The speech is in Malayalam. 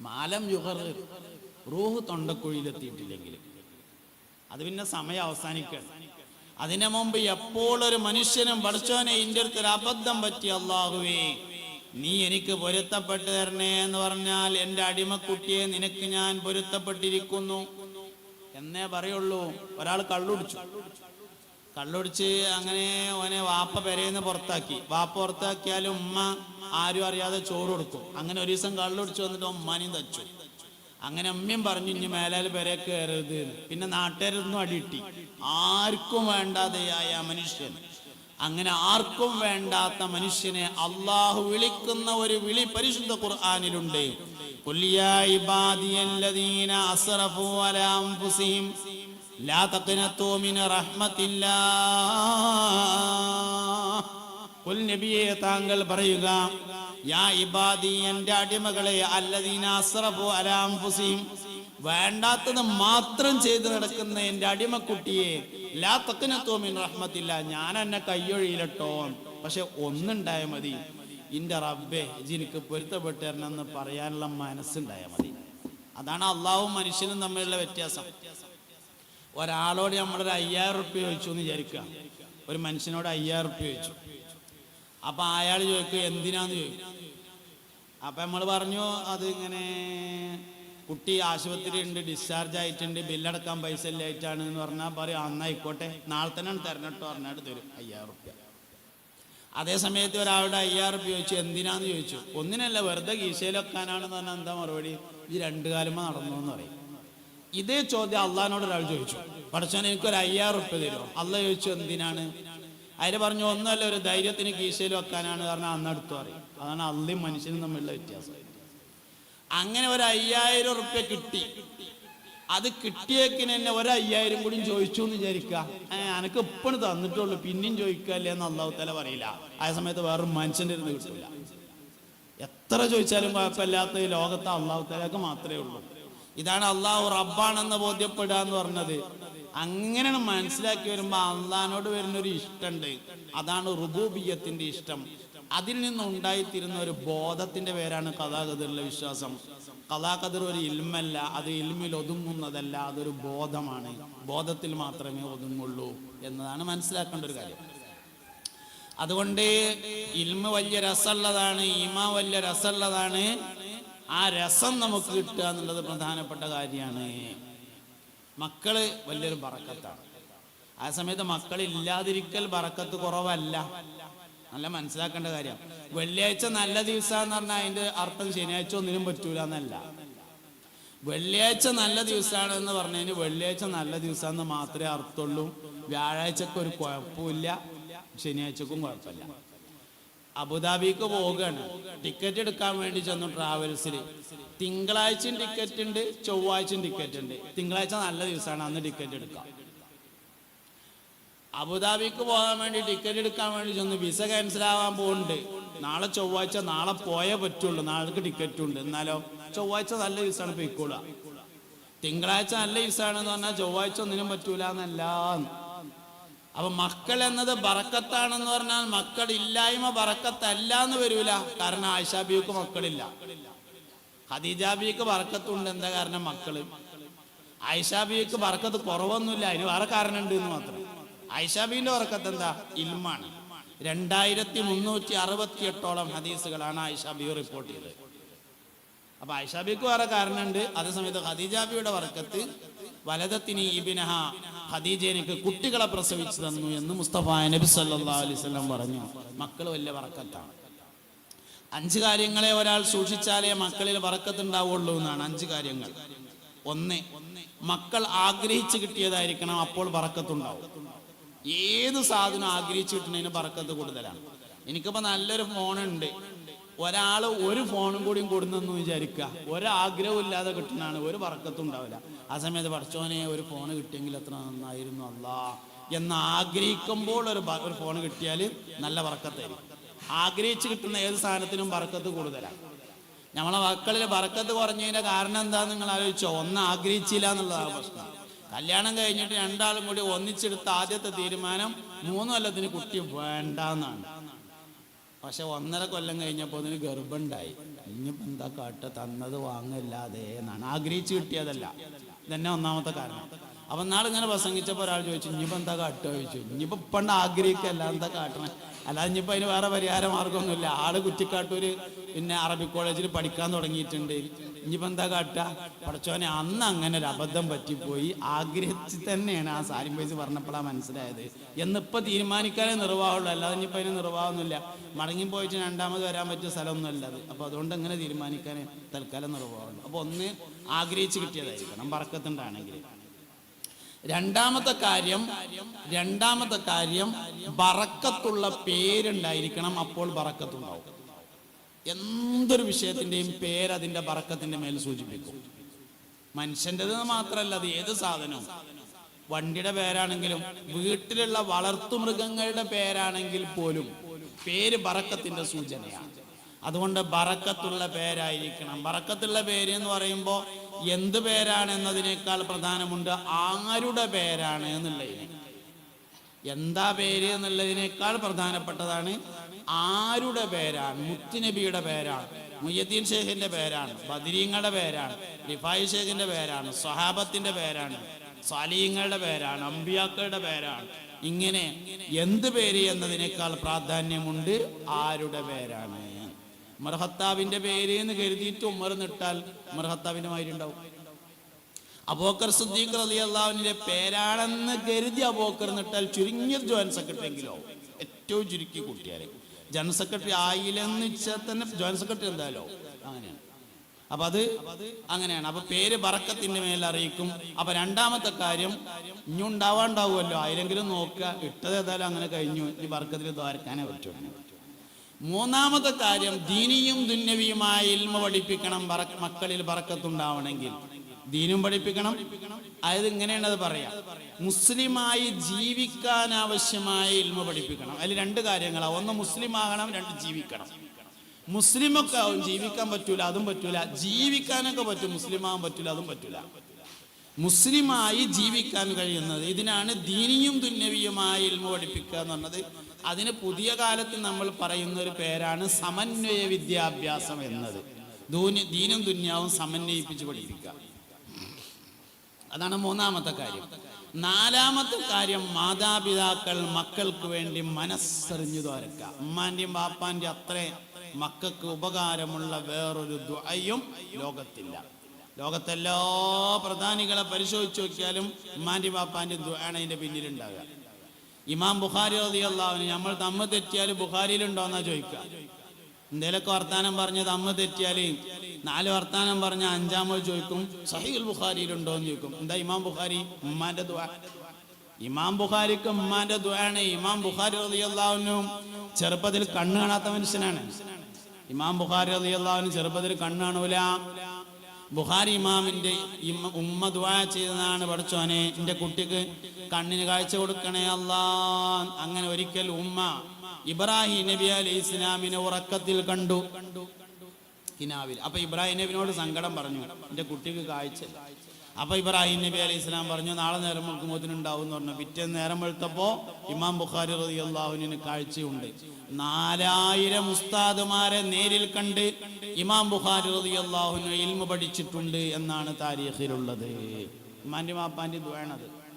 മാലം യുഗർ റൂഹ് തൊണ്ടക്കുഴിയിലെത്തിയിട്ടില്ലെങ്കിൽ അത് പിന്നെ സമയം അവസാനിക്കണം. അതിനു മുമ്പ് എപ്പോഴൊരു മനുഷ്യനും പഠിച്ചോനെ ഇന്റെ അടുത്തൊരു അബദ്ധം പറ്റി, അല്ലാഹുവേ നീ എനിക്ക് പൊരുത്തപ്പെട്ടു തരണേ എന്ന് പറഞ്ഞാൽ എൻ്റെ അടിമക്കുട്ടിയെ നിനക്ക് ഞാൻ പൊരുത്തപ്പെട്ടിരിക്കുന്നു എന്നേ പറയുള്ളൂ. ഒരാൾ കള്ളുടിച്ച് അങ്ങനെ ഓനെ വാപ്പ പെരേന്ന് പുറത്താക്കി. വാപ്പ പുറത്താക്കിയാലും ഉമ്മ ആരും അറിയാതെ ചോറ് കൊടുക്കും. അങ്ങനെ ഒരു ദിവസം കള്ളുടിച്ച് വന്നിട്ട് ഉമ്മാനെയും തച്ചു. അങ്ങനെ അമ്മയും പറഞ്ഞു ഇനി മേലാൽ പെരേ കയറരുത്. പിന്നെ നാട്ടുകാരൊന്നും അടിയിട്ടി. ആർക്കും വേണ്ടാതെയായ മനുഷ്യൻ, അങ്ങനെ ആർക്കും വേണ്ടാത്ത മനുഷ്യനെ അള്ളാഹു വിളിക്കുന്ന ഒരു വിളി പരിശുദ്ധ ഖുർആനിലുണ്ട്. ഖുൽ യാ ഇബാദിയല്ലദീന അസ്റഫു അലാ അൻഫുസിഹിം ലാ തഖ്നതു മിൻ റഹ്മത്തില്ലാഹ്. ഖുൽ നബിയേ താങ്കൾ പറയുക, യാ ഇബാദി എൻ്റെ അടിമകളെ, അല്ലദീന അസ്റഫു അലാ അൻഫുസിഹിം വേണ്ടാത്തത് മാത്രം ചെയ്തു നടക്കുന്ന എൻ്റെ അടിമക്കുട്ടിയെ, ലാ തഖ്നതു മിൻ റഹ്മത്തില്ലാ ഞാൻ എന്നെ കയ്യൊഴിയിലട്ടോ, പക്ഷെ ഒന്നുണ്ടായ മതി, ഇന്റെ റബ്ബേ എനിക്ക് പൊരുത്തപ്പെട്ടു തരണം എന്ന് പറയാനുള്ള മനസ്സുണ്ടായ മതി. അതാണ് അള്ളാഹും മനുഷ്യനും തമ്മിലുള്ള വ്യത്യാസം. ഒരാളോട് നമ്മളൊരു 5000 റുപ്യ ചോദിച്ചു എന്ന് വിചാരിക്കുക. ഒരു മനുഷ്യനോട് 5000 റുപ്യ ചോദിച്ചു. അപ്പൊ അയാൾ ചോദിക്കുക എന്തിനാന്ന് ചോദിക്കും. അപ്പൊ നമ്മൾ പറഞ്ഞു അത് ഇങ്ങനെ കുട്ടി ആശുപത്രി ഉണ്ട്, ഡിസ്ചാർജ് ആയിട്ടുണ്ട്, ബില്ലടക്കാൻ പൈസ ഇല്ലായിട്ടാണ് എന്ന് പറഞ്ഞാൽ പറയും അന്നായിക്കോട്ടെ നാളെ തന്നെയാണ് തരണട്ടോ പറഞ്ഞാൽ തരും 5000 റുപ്യ. അതേ സമയത്ത് ഒരാളുടെ 5000 റുപ്യ ചോദിച്ചു എന്തിനാന്ന് ചോദിച്ചു. ഒന്നിനല്ല, വെറുതെ കീശയിൽ വെക്കാനാണെന്ന് പറഞ്ഞാൽ എന്താ മറുപടി, ഈ 2 കാലുമ നടന്നു എന്ന് പറയും. ഇതേ ചോദ്യം അള്ളാഹിനോട് ഒരാൾ ചോദിച്ചു, പഠിച്ചോനെ എനിക്കൊരു 5000 റുപ്യ തരുമോ. അള്ളാഹ് ചോദിച്ചു എന്തിനാണ്. അതിന് പറഞ്ഞു ഒന്നല്ല, ഒരു ധൈര്യത്തിന് കീശയിൽ വെക്കാനാണ് പറഞ്ഞാൽ അന്നെടുത്തു പറയും. അതാണ് അള്ളയും മനുഷ്യനും തമ്മിലുള്ള വ്യത്യാസം. അങ്ങനെ ഒരു 5000 റുപ്യ കിട്ടി. അത് കിട്ടിയേക്കിന് തന്നെ ഒരു 5000 കൂടി ചോദിച്ചു എന്ന് വിചാരിക്കുക. എനക്ക് ഇപ്പോഴും തന്നിട്ടുള്ളൂ, പിന്നെയും ചോദിക്കല്ലേ എന്ന് അള്ളാഹു തആല പറയില്ല. ആ സമയത്ത് വേറൊരു മനുഷ്യൻ്റെ ഇരുന്ന് കിട്ടില്ല. എത്ര ചോദിച്ചാലും കുഴപ്പമില്ലാത്ത ഈ ലോകത്ത് അള്ളാഹു തആലക്ക് മാത്രമേ ഉള്ളൂ. ഇതാണ് അള്ളാഹു റബ്ബാണെന്ന് ബോധ്യപ്പെടുക എന്ന് പറഞ്ഞത്. അങ്ങനെ മനസ്സിലാക്കി വരുമ്പോൾ അള്ളാഹിനോട് വരുന്നൊരു ഇഷ്ടമുണ്ട്. അതാണ് റുബൂബിയ്യത്തിന്റെ ഇഷ്ടം. അതിൽ നിന്നുണ്ടായിത്തീരുന്ന ഒരു ബോധത്തിന്റെ പേരാണ് ഖദാ ഖദറിലെ വിശ്വാസം. ഖദാ ഖദർ ഒരു ഇൽമല്ല, അത് ഇൽമിൽ ഒതുങ്ങുന്നതല്ല, അതൊരു ബോധമാണ്. ബോധത്തിൽ മാത്രമേ ഒതുങ്ങുള്ളൂ എന്നതാണ് മനസ്സിലാക്കേണ്ട ഒരു കാര്യം. അതുകൊണ്ട് ഇൽമ വലിയ രസമുള്ളതാണ്, ഈമാൻ വലിയ രസമുള്ളതാണ്. ആ രസം നമുക്ക് കിട്ടുക എന്നുള്ളത് പ്രധാനപ്പെട്ട കാര്യമാണ്. മക്കള് വലിയൊരു ബറക്കത്താണ്. ആ സമയത്ത് മക്കളില്ലാതിരിക്കൽ ബറക്കത്ത് കുറവല്ല. നല്ല മനസ്സിലാക്കേണ്ട കാര്യം. വെള്ളിയാഴ്ച നല്ല ദിവസം എന്ന് പറഞ്ഞാൽ അതിന്റെ അർത്ഥം ശനിയാഴ്ച ഒന്നിനും പറ്റൂല എന്നല്ല. വെള്ളിയാഴ്ച നല്ല ദിവസമാണ് എന്ന് പറഞ്ഞതിന് വെള്ളിയാഴ്ച നല്ല ദിവസം എന്ന് മാത്രമേ അർത്ഥമുള്ളൂ. വ്യാഴാഴ്ചക്ക് ഒരു കുഴപ്പമില്ല, ശനിയാഴ്ചക്കും കുഴപ്പമില്ല. അബുദാബിക്ക് പോവുകയാണ്, ടിക്കറ്റ് എടുക്കാൻ വേണ്ടി ചെന്നു ട്രാവൽസിൽ. തിങ്കളാഴ്ചയും ടിക്കറ്റ് ഉണ്ട്, ചൊവ്വാഴ്ചയും ടിക്കറ്റ് ഉണ്ട്. തിങ്കളാഴ്ച നല്ല ദിവസമാണ്, അന്ന് ടിക്കറ്റ് എടുക്കാം. അബുദാബിക്ക് പോകാൻ വേണ്ടി ടിക്കറ്റ് എടുക്കാൻ വേണ്ടി ചെന്ന് വിസ ക്യാൻസൽ ആവാൻ പോകുന്നുണ്ട്. നാളെ ചൊവ്വാഴ്ച, നാളെ പോയേ പറ്റുള്ളൂ, നാളേക്ക് ടിക്കറ്റ് ഉണ്ട്. എന്നാലോ ചൊവ്വാഴ്ച നല്ല ദിവസമാണ് പോയിക്കോളുക. തിങ്കളാഴ്ച നല്ല ദിവസമാണെന്ന് പറഞ്ഞാൽ ചൊവ്വാഴ്ച ഒന്നിനും പറ്റൂല എന്നല്ല. അപ്പൊ മക്കൾ എന്നത് ബറക്കത്താണെന്ന് പറഞ്ഞാൽ മക്കൾ ഇല്ലായ്മ ബറക്കത്തല്ല എന്ന് വരൂല. കാരണം ആയിഷാ ബീവിക്ക് മക്കളില്ല, ഖദീജാ ബീവിക്ക് ബറക്കത്തുണ്ട്. എന്താ കാരണം? മക്കള്. ആയിഷാ ബീവിക്ക് ബറക്കത്ത് കുറവൊന്നുമില്ല, അതിന് വേറെ കാരണം ഉണ്ട് എന്ന് മാത്രം. ആയിഷാ ബീവിന്റെ ബറക്കത്ത് എന്താ? ഇൽമാണ്. 2368ഓളം ഹദീസുകളാണ് ആയിഷാ ബീവി റിപ്പോർട്ട് ചെയ്തത്. അപ്പൊ ആയിഷാ ബീവിക്ക് വേറെ കാരണമുണ്ട്. അതേസമയത്ത് ഖദീജാ ബീവിയുടെ ബറക്കത്ത് വലദത്തിനി ഇബ്നഹ, ഖദീജ എനിക്ക് കുട്ടികളെ പ്രസവിച്ചു തന്നു എന്ന് മുസ്തഫ നബി സല്ലല്ലാഹു അലൈഹി വസല്ലം പറഞ്ഞു. മക്കൾ വലിയ ബറക്കത്താണ്. 5 കാര്യങ്ങളെ ഒരാൾ സൂക്ഷിച്ചാലേ മക്കളിൽ ബറക്കത്ത് ഉണ്ടാവുള്ളൂ എന്നാണ്. 5 കാര്യങ്ങൾ. 1, മക്കൾ ആഗ്രഹിച്ചു കിട്ടിയതായിരിക്കണം, അപ്പോൾ ബറക്കത്തുണ്ടാവും. ഏത് സാധനം ആഗ്രഹിച്ചു കിട്ടുന്നതിന് ബറക്കത്ത് കൂടുതലാണ്. എനിക്കിപ്പോ നല്ലൊരു ഫോണുണ്ട്, ഒരാൾ ഒരു ഫോണും കൂടിയും കൊടുന്നെന്ന് വിചാരിക്കുക, ഒരാഗ്രഹവും ഇല്ലാതെ കിട്ടുന്നതാണ്, ഒരു ബറക്കത്തും ഉണ്ടാവില്ല. ആ സമയത്ത് പഠിച്ചോനെ ഒരു ഫോണ് കിട്ടിയെങ്കിൽ എത്ര നന്നായിരുന്നു അല്ലാ എന്ന് ആഗ്രഹിക്കുമ്പോൾ ഒരു ഫോൺ കിട്ടിയാൽ നല്ല ബറക്കത്തായിരിക്കും. ആഗ്രഹിച്ച് കിട്ടുന്ന ഏത് സാധനത്തിനും ബറക്കത്ത് കൂടുതലാണ്. നമ്മളെ മക്കളിൽ ബറക്കത്ത് കുറഞ്ഞതിന്റെ കാരണം എന്താന്ന് നിങ്ങൾ ആലോചിച്ചോ? ഒന്ന് ആഗ്രഹിച്ചില്ല എന്നുള്ളതാണ് പ്രശ്നം. കല്യാണം കഴിഞ്ഞിട്ട് 2 ആളും കൂടി ഒന്നിച്ചെടുത്ത ആദ്യത്തെ തീരുമാനം 3 കൊല്ലത്തിന് കുട്ടി വേണ്ടെന്നാണ്. പക്ഷെ 1.5 കൊല്ലം കഴിഞ്ഞപ്പോൾ അതിന് ഗർഭമുണ്ടായി. ഇനിയിപ്പോൾ എന്താ കാട്ട, തന്നത് വാങ്ങല്ലാതെ എന്നാണ്. ആഗ്രഹിച്ച് കിട്ടിയതല്ല. ഇതന്നെ ഒന്നാമത്തെ കാരണം. അപ്പം നാളിങ്ങനെ പ്രസംഗിച്ചപ്പോൾ ഒരാൾ ചോദിച്ചു, ഇനിയിപ്പോൾ എന്താ കാട്ടുക ചോദിച്ചു. ഇനിയിപ്പോൾ ഇപ്പണ്ട് ആഗ്രഹിക്കല്ല, എന്താ കാട്ടണേ, അല്ലാതെ ഇനിയിപ്പോൾ അതിന് വേറെ പരിഹാര മാർഗമൊന്നുമില്ല. ആള് കുറ്റിക്കാട്ടൂർ പിന്നെ അറബിക് കോളേജിൽ പഠിക്കാൻ തുടങ്ങിയിട്ടുണ്ട്. ഇനിയിപ്പോൾ എന്താ കാട്ടുക, പഠിച്ചോനെ അന്ന് അങ്ങനെ ഒരു അബദ്ധം പറ്റിപ്പോയി, ആഗ്രഹിച്ച് തന്നെയാണ് ആ സാലിം ഫൈസി പറഞ്ഞപ്പോഴാണ് മനസ്സിലായത് എന്നിപ്പോൾ തീരുമാനിക്കാനേ നിർവാഹമുള്ളൂ. അല്ലാതെ ഇനിയിപ്പോൾ അതിന് നിർവാഹമൊന്നുമില്ല. മടങ്ങിപ്പോയിട്ട് രണ്ടാമത് വരാൻ പറ്റിയ സ്ഥലമൊന്നുമല്ല അത്. അപ്പോൾ അതുകൊണ്ട് അങ്ങനെ തീരുമാനിക്കാനേ തൽക്കാലം നിർവാഹമുള്ളൂ. അപ്പോൾ ഒന്ന് ആഗ്രഹിച്ച് കിട്ടിയതായിരിക്കണം ബർക്കത്തുണ്ടാണെങ്കിൽ. രണ്ടാമത്തെ കാര്യം ബറക്കത്തുള്ള പേരുണ്ടായിരിക്കണം. അപ്പോൾ ബറക്കത്തുണ്ടാവും. എന്തൊരു വിഷയത്തിന്റെയും പേര് അതിന്റെ ബറക്കത്തിന്റെ മേൽ സൂചിപ്പിക്കും. മനുഷ്യൻ്റെത് മാത്രമല്ല, അത് ഏത് സാധനവും. വണ്ടിയുടെ പേരാണെങ്കിലും വീട്ടിലുള്ള വളർത്തുമൃഗങ്ങളുടെ പേരാണെങ്കിൽ പോലും പേര് ബറക്കത്തിന്റെ സൂചനയാണ്. അതുകൊണ്ട് ബറക്കത്തുള്ള പേരായിരിക്കണം. ബറക്കത്തുള്ള പേര് എന്ന് പറയുമ്പോൾ എന്ത് പേരാണ് എന്നതിനേക്കാൾ പ്രധാനമുണ്ട് ആരുടെ പേരാണ് എന്നുള്ളതിന്. എന്താ പേര് എന്നുള്ളതിനേക്കാൾ പ്രധാനപ്പെട്ടതാണ് ആരുടെ പേരാണ്. മുത്തുനബിയുടെ പേരാണ്, മുയ്യദ്ദീൻ ഷേഖിന്റെ പേരാണ്, ബദരീങ്ങളുടെ പേരാണ്, റിഫായി ഷേഖിന്റെ പേരാണ്, സ്വഹാബത്തിന്റെ പേരാണ്, സാലിഹീങ്ങളുടെ പേരാണ്, അമ്പിയാക്കളുടെ പേരാണ്. ഇങ്ങനെ എന്ത് പേര് എന്നതിനേക്കാൾ പ്രാധാന്യമുണ്ട് ആരുടെ പേരാണ്. ഉമർ ഖത്താബിന്റെ പേര് എന്ന് കരുതിയിട്ട് ഉമർ നിട്ടാൽ ഉമർ ഖത്താബിന്റെ മാതിരി ഉണ്ടാവും. അബൂബക്കർ സിദ്ദീഖ് റളിയല്ലാഹു അൻഹുവിന്റെ പേരാണെന്ന് കരുതി അബൂബക്കർ നിട്ടാൽ ചുരുങ്ങിയത് ജോയിന്റ് സെക്രട്ടറി എങ്കിലും ആവും. ഏറ്റവും ചുരുക്കി കൂട്ടിയാൽ ജനറൽ സെക്രട്ടറി ആയില്ലെന്ന് വെച്ചാൽ തന്നെ ജോയിന്റ് സെക്രട്ടറി എന്തായാലും അങ്ങനെയാണ്. അപ്പൊ അത് അങ്ങനെയാണ്. അപ്പൊ പേര് ബറക്കത്തിന്റെ മേൽ അറിയിക്കും. അപ്പൊ രണ്ടാമത്തെ കാര്യം ഇനി ഉണ്ടാവാണ്ടാവുമല്ലോ, ആയിരെങ്കിലും നോക്കുക. ഇട്ടത് ഏതായാലും അങ്ങനെ കഴിഞ്ഞു, ഈ ബറക്കത്തിൽ ദ്വാരക്കാനേ പറ്റുള്ളൂ. മൂന്നാമത്തെ കാര്യം ദീനിയും ദുന്യവിയുമായ ഇൽമ പഠിപ്പിക്കണം. മക്കളിൽ ബറക്കത്തുണ്ടാവണമെങ്കിൽ ദീനും പഠിപ്പിക്കണം. അതായത് ഇങ്ങനെയാണ് അത് പറയാം, മുസ്ലിമായി ജീവിക്കാൻ ആവശ്യമായ ഇൽമ പഠിപ്പിക്കണം. അതിൽ 2 കാര്യങ്ങളാണ്. ഒന്ന് മുസ്ലിം ആകണം, 2 ജീവിക്കണം. മുസ്ലിമൊക്കെ ആവും, ജീവിക്കാൻ പറ്റൂല, അതും പറ്റൂല. ജീവിക്കാനൊക്കെ പറ്റും, മുസ്ലിം ആവാൻ പറ്റൂല, അതും പറ്റൂല. മുസ്ലിമായി ജീവിക്കാൻ കഴിയുന്നത്, ഇതിനാണ് ദീനിയും ദുന്യവിയുമായ ഇൽമ പഠിപ്പിക്കുക എന്ന് പറഞ്ഞത്. അതിന് പുതിയ കാലത്ത് നമ്മൾ പറയുന്ന ഒരു പേരാണ് സമന്വയ വിദ്യാഭ്യാസം എന്നത്. ദീനും ദുന്യാവും സമന്വയിപ്പിച്ച് പഠിപ്പിക്കുക. അതാണ് മൂന്നാമത്തെ കാര്യം. നാലാമത്തെ കാര്യം മാതാപിതാക്കൾ മക്കൾക്ക് വേണ്ടി മനസ്സറിഞ്ഞു ദ്വാരക്കുക. ഉമ്മാന്റെയും ബാപ്പാന്റെയും അത്രേ മക്കൾക്ക് ഉപകാരമുള്ള വേറൊരു ദുആയും ലോകത്തില്ല. ലോകത്തെല്ലാ പ്രധാനികളെ പരിശോധിച്ച് നോക്കിയാലും ഉമ്മാന്റെയും ബാപ്പാന്റെയും ദുആണ് അതിന്റെ പിന്നിലുണ്ടാകുക. ഇമാം ബുഖാരി റളിയല്ലാഹു അൻഹു നമ്മൾ തമ്മ് തെറ്റിയാൽ ബുഖാരിയിലുണ്ടോന്നാ ചോദിക്കുക. എന്തേലൊക്കെ വർത്താനം പറഞ്ഞ് തമ്മ് തെറ്റിയാൽ 4 വർത്താനം പറഞ്ഞ 5-ാമത് ചോദിക്കും സഹീഹുൽ ബുഖാരിയിലുണ്ടോ എന്ന് ചോദിക്കും. എന്താ ഇമാം ബുഖാരി? ഉമ്മാന്റെ ദുആ. ഇമാം ബുഖാരിക്ക് ഉമ്മാന്റെ ദുആണ്. ഇമാം ബുഖാരി റളിയല്ലാഹു അൻഹു ചെറുപ്പത്തിൽ കണ്ണ് കാണാത്ത മനുഷ്യനാണ്. ഇമാം ബുഖാരി റളിയല്ലാഹു അൻഹു ചെറുപ്പത്തിൽ കണ്ണ് കാണൂല. ബുഖാരി ഇമാമിന്റെ ഉമ്മ ദുആ ചെയ്തതാണ്, പഠിച്ചോനെ എൻ്റെ കുട്ടിക്ക് കണ്ണിന് കാഴ്ച കൊടുക്കണേ അല്ലാ. അങ്ങനെ ഒരിക്കൽ ഉമ്മ ഇബ്രാഹിം നബി അലൈഹി ഇസ്ലാമിനെ ഉറക്കത്തിൽ കണ്ടു കിനാവിൽ. അപ്പൊ ഇബ്രാഹിം നബിനോട് സങ്കടം പറഞ്ഞു, എൻ്റെ കുട്ടിക്ക് കാഴ്ച. അപ്പൊ ഇബ്രാഹിം നബി അലൈഹി ഇസ്ലാം പറഞ്ഞു നാളെ നേരം വെളുക്കുമ്പോഴത്തിനുണ്ടാവും എന്ന് പറഞ്ഞു. പിറ്റേന്ന് നേരം വെളുത്തപ്പോ ഇമാം ബുഖാരി റളിയല്ലാഹു അൻഹുവിന് കാഴ്ചയുണ്ട്. 4000 ഉസ്താദുമാരെ നേരിൽ കണ്ട് ഇമാം ബുഖാരി റളിയല്ലാഹു അൻഹു ഇൽമു പഠിച്ചിട്ടുണ്ട് എന്നാണ് താരീഖിലുള്ളത്. ഉമ്മാന്റെ വാപ്പാന്റെ ദുആണത്.